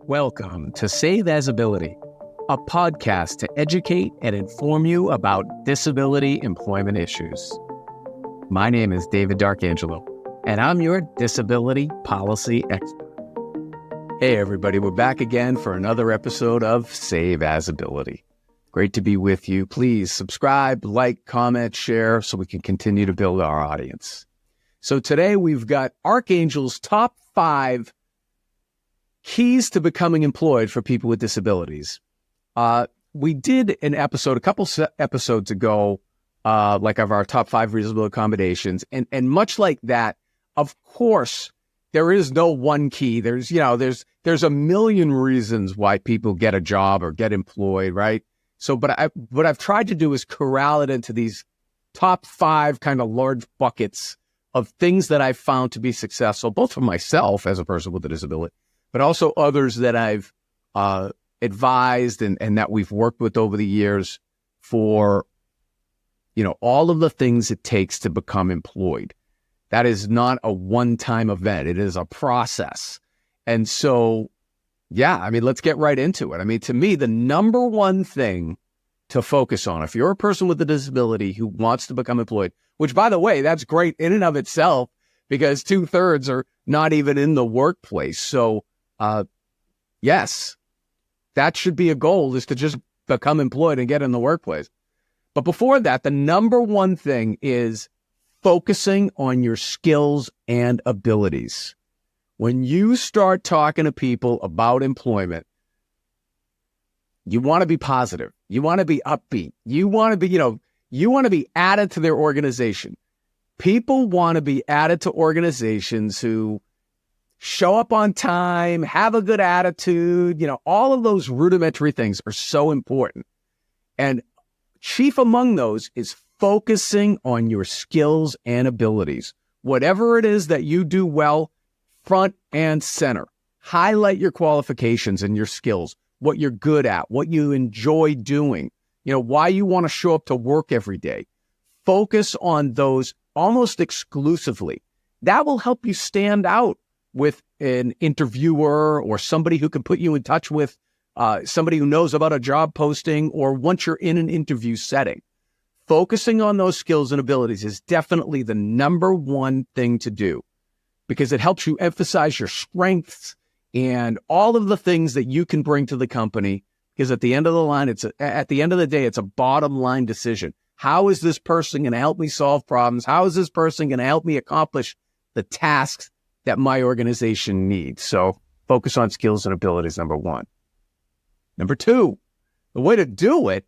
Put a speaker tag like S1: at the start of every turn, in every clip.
S1: Welcome to Save As Ability, a podcast to educate and inform you about disability employment issues. My name is David D'Arcangelo, and I'm your disability policy expert. Hey everybody, we're back again for another episode of Save As Ability. Great to be with you. Please subscribe, like, comment, share so we can continue to build our audience. So today we've got Arcangel's top 5 keys to becoming employed for people with disabilities. We did an episode, a couple episodes ago, like of our top 5 reasonable accommodations. And much like that, of course, there is no one key. There's a million reasons why people get a job or get employed, right? So, what I've tried to do is corral it into these top 5 kind of large buckets of things that I've found to be successful, both for myself as a person with a disability, but also others that I've advised and that we've worked with over the years for, all of the things it takes to become employed. That is not a one-time event. It is a process. And so, let's get right into it. To me, the number one thing to focus on, if you're a person with a disability who wants to become employed, which, by the way, that's great in and of itself because 2/3 are not even in the workplace. So, yes, that should be a goal, is to just become employed and get in the workplace. But before that, the number one thing is focusing on your skills and abilities. When you start talking to people about employment, you want to be positive. You want to be upbeat. You want to be, you want to be added to their organization. People want to be added to organizations who show up on time, have a good attitude. All of those rudimentary things are so important. And chief among those is focusing on your skills and abilities. Whatever it is that you do well, front and center. Highlight your qualifications and your skills, what you're good at, what you enjoy doing, why you want to show up to work every day. Focus on those almost exclusively. That will help you stand out with an interviewer or somebody who can put you in touch with somebody who knows about a job posting, or once you're in an interview setting. Focusing on those skills and abilities is definitely the number one thing to do, because it helps you emphasize your strengths and all of the things that you can bring to the company. Because at the end of the line, at the end of the day, it's a bottom line decision. How is this person going to help me solve problems? How is this person going to help me accomplish the tasks that my organization needs? So focus on skills and abilities, number one. Number 2, the way to do it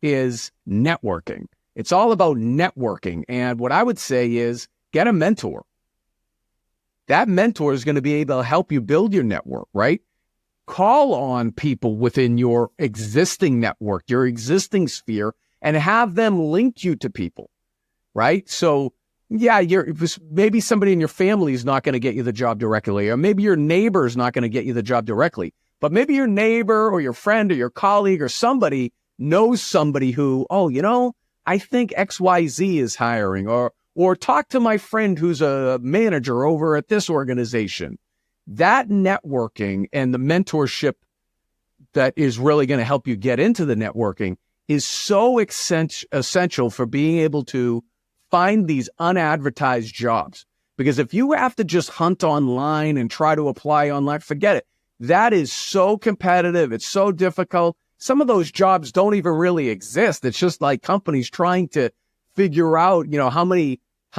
S1: is networking. It's all about networking. And what I would say is get a mentor. That mentor is going to be able to help you build your network, right? Call on people within your existing network, your existing sphere, and have them link you to people, right? So, maybe somebody in your family is not going to get you the job directly, or maybe your neighbor is not going to get you the job directly, but maybe your neighbor or your friend or your colleague or somebody knows somebody who, I think XYZ is hiring, or talk to my friend who's a manager over at this organization. That networking and the mentorship that is really going to help you get into the networking is so essential for being able to find these unadvertised jobs. Because if you have to just hunt online and try to apply online, forget it. That is so competitive. It's so difficult. Some of those jobs don't even really exist. It's just like companies trying to figure out, how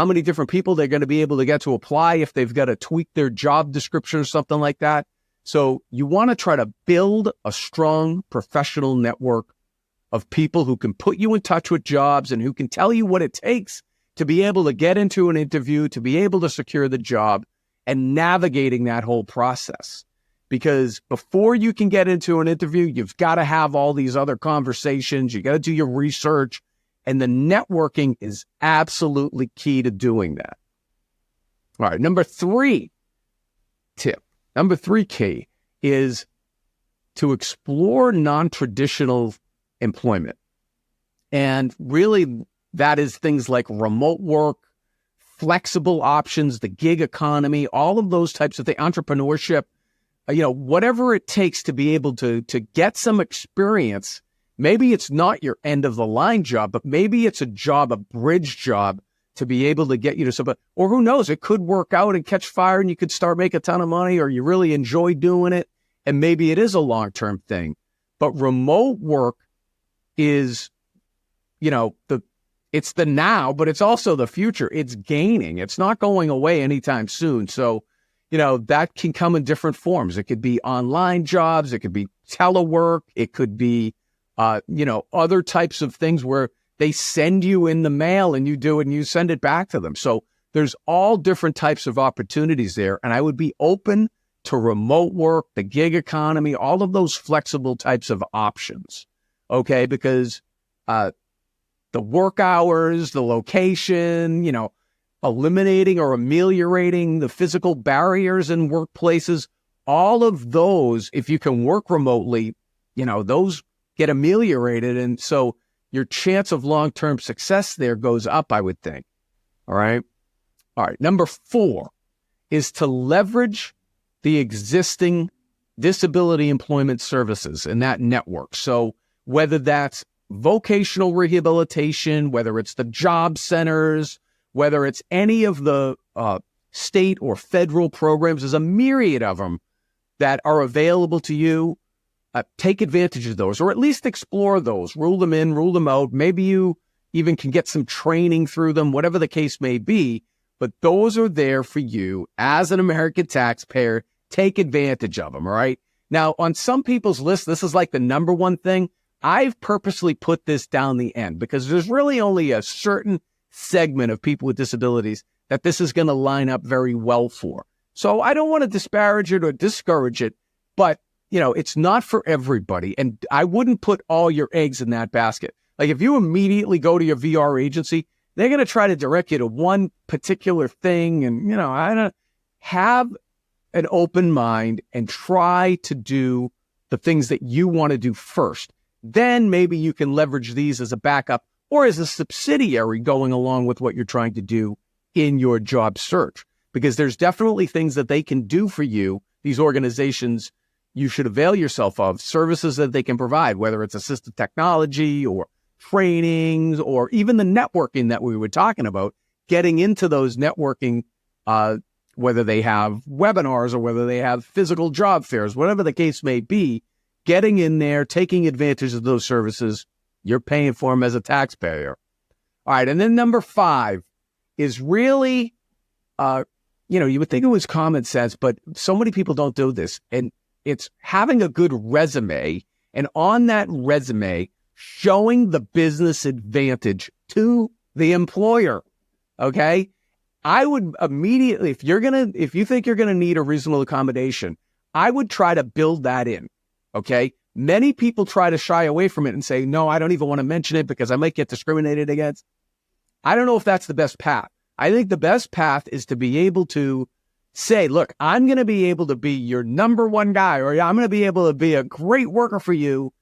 S1: many different people they're going to be able to get to apply if they've got to tweak their job description or something like that. So you want to try to build a strong professional network of people who can put you in touch with jobs and who can tell you what it takes to be able to get into an interview, to be able to secure the job, and navigating that whole process. Because before you can get into an interview, you've got to have all these other conversations. You got to do your research. And the networking is absolutely key to doing that. All right, number 3 key is to explore non-traditional employment. And really, that is things like remote work, flexible options, the gig economy, all of those types of things, entrepreneurship. whatever it takes to be able to get some experience. Maybe it's not your end of the line job, but maybe it's a bridge job to be able to get you to somebody, or who knows, it could work out and catch fire and you could start making a ton of money, or you really enjoy doing it. And maybe it is a long-term thing, but remote work is, it's the now, but it's also the future. It's gaining. It's not going away anytime soon. So, that can come in different forms. It could be online jobs. It could be telework. It could be, other types of things where they send you in the mail and you do it and you send it back to them. So there's all different types of opportunities there. And I would be open to remote work, the gig economy, all of those flexible types of options. Okay. Because, the work hours, the location, eliminating or ameliorating the physical barriers in workplaces, all of those, if you can work remotely, those get ameliorated. And so your chance of long-term success there goes up, I would think. All right. Number 4 is to leverage the existing disability employment services in that network. So whether that's vocational rehabilitation, whether it's the job centers, whether it's any of the state or federal programs, there's a myriad of them that are available to you. Take advantage of those, or at least explore those, rule them in, rule them out. Maybe you even can get some training through them, whatever the case may be. But those are there for you as an American taxpayer. Take advantage of them, all right? Now, on some people's list, this is like the number one thing. I've purposely put this down the end because there's really only a certain segment of people with disabilities that this is going to line up very well for. So I don't want to disparage it or discourage it, but it's not for everybody. And I wouldn't put all your eggs in that basket. Like if you immediately go to your VR agency, they're going to try to direct you to one particular thing. And, I don't have an open mind and try to do the things that you want to do first. Then maybe you can leverage these as a backup or as a subsidiary going along with what you're trying to do in your job search, because there's definitely things that they can do for you. These organizations, you should avail yourself of services that they can provide, whether it's assistive technology or trainings or even the networking that we were talking about, getting into those networking, whether they have webinars or whether they have physical job fairs, whatever the case may be, getting in there, taking advantage of those services, you're paying for them as a taxpayer. All right. And then number 5 is really, you would think it was common sense, but so many people don't do this. And it's having a good resume, and on that resume, showing the business advantage to the employer. Okay. I would immediately, if you think you're going to need a reasonable accommodation, I would try to build that in. Okay. Many people try to shy away from it and say, no, I don't even want to mention it because I might get discriminated against. I don't know if that's the best path. I think the best path is to be able to say, look, I'm going to be able to be your number one guy, or I'm going to be able to be a great worker for you,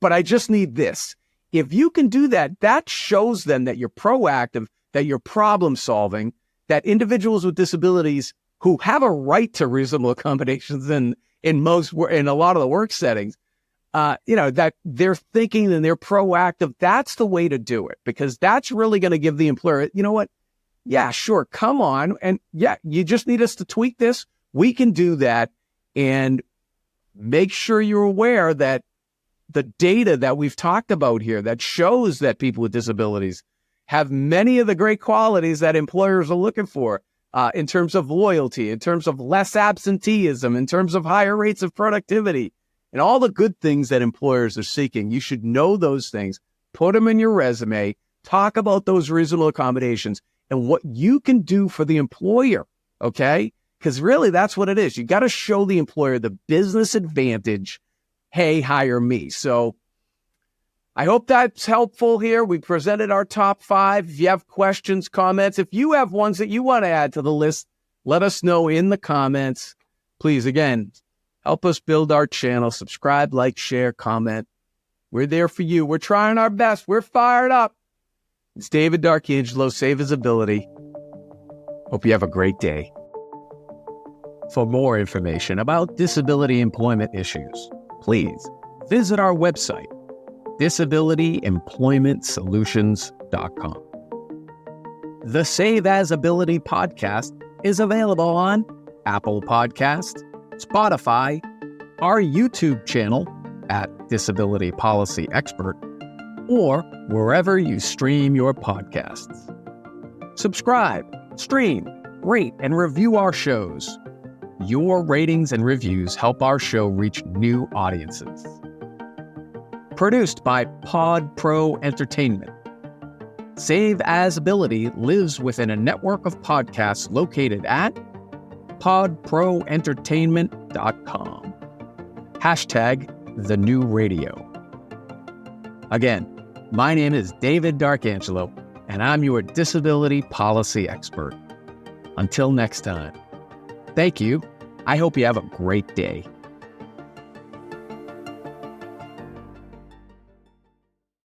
S1: but I just need this. If you can do that, that shows them that you're proactive, that you're problem solving, that individuals with disabilities who have a right to reasonable accommodations in a lot of the work settings, that they're thinking and they're proactive. That's the way to do it, because that's really going to give the employer, you know what? Yeah, sure. Come on. And yeah, you just need us to tweak this. We can do that. And make sure you're aware that the data that we've talked about here that shows that people with disabilities have many of the great qualities that employers are looking for, in terms of loyalty, in terms of less absenteeism, in terms of higher rates of productivity, and all the good things that employers are seeking. You should know those things, put them in your resume, talk about those reasonable accommodations and what you can do for the employer. Okay. Because really that's what it is. You got to show the employer the business advantage. Hey, hire me. So I hope that's helpful here. We presented our top 5. If you have questions, comments, if you have ones that you want to add to the list, let us know in the comments. Please, again, help us build our channel. Subscribe, like, share, comment. We're there for you. We're trying our best. We're fired up. It's David D'Arcangelo, Save Visibility. Hope you have a great day. For more information about disability employment issues, please visit our website, disabilityemploymentsolutions.com. The Save As Ability podcast is available on Apple Podcasts, Spotify, our YouTube channel at Disability Policy Expert, or wherever you stream your podcasts. Subscribe, stream, rate, and review our shows. Your ratings and reviews help our show reach new audiences. Produced by Pod Pro Entertainment. Save As Ability lives within a network of podcasts located at podproentertainment.com. #TheNewRadio. Again, my name is David Darkangelo, and I'm your disability policy expert. Until next time, thank you. I hope you have a great day.